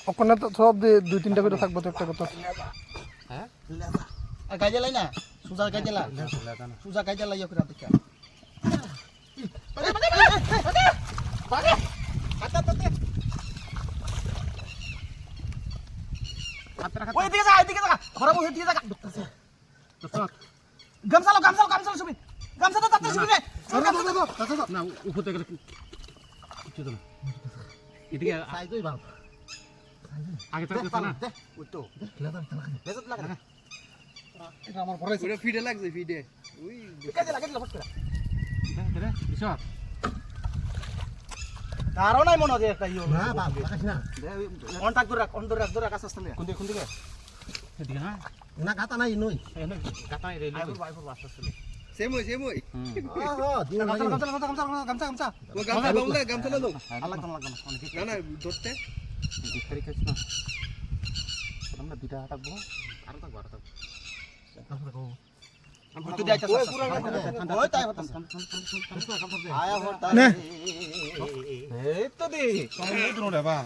ওখানে তো সব দুই তিনটা করে থাকবো তো একটা কথা। হ্যাঁ গাইজে লাই না সুজা গাইজে লা সুজা গাইজে লাই করে দেখা ওই দিকে যা ঘরে বসে দিকে যা গামছা সুবি গামছা তো তাতে সুবি রে না উপরে গেলে কিছু তো না এদিকে সাইজই ভালো আগে থাকতে না ওই তো লেজাত লাগা এটা আমার ঘরে ওটা ফিডে লাগছে ফিডে ওই গাইজে লাগা দিলা ফট করে রে বিশাল কারণ নাই মনে হয় একটা ইও না বাপ লাগাস না কন্টাক্ট ধরে রাখ আস্তে আস্তে কোন দিকে এদিকে না না গাতা নাই নই এনে গাতা রে আইবো আস্তে আস্তে সেম হই দিন গামছা ও গামছা বাউলা গামছা না দাও আল্লাহ অনেক না না ধরতে ডিক্তারি কাজ না আমরা দুইটা হাঁটাবো আর থাকবো তুই যাইতা ওই তাই হতাছে আয়া হতা এই তো দি কম নেই তো রে বা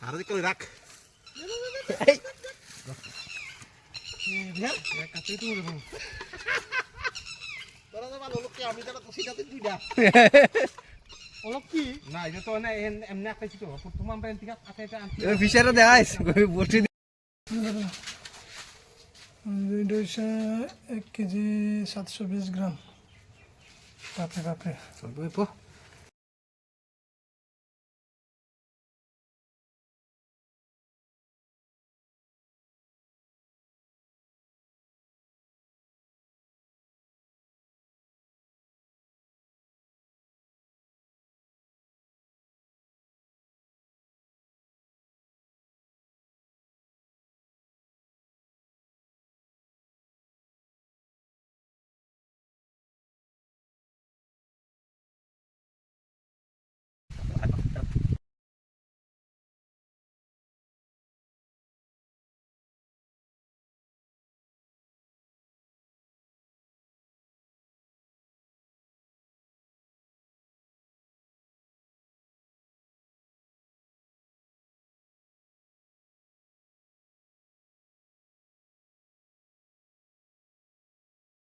আর দিকে রাখ তোরা তো ভালো লোক আমি তো সিটাতে দুইটা অলপ কি না এটা তো না এমনি একটা ছিল তোমার আমরা এদিকে আটা আনছি ফিশারে দেখাইস বসে এটা হচ্ছে 1 কেজি 720 গ্রাম বাপরে বাপরে চলবে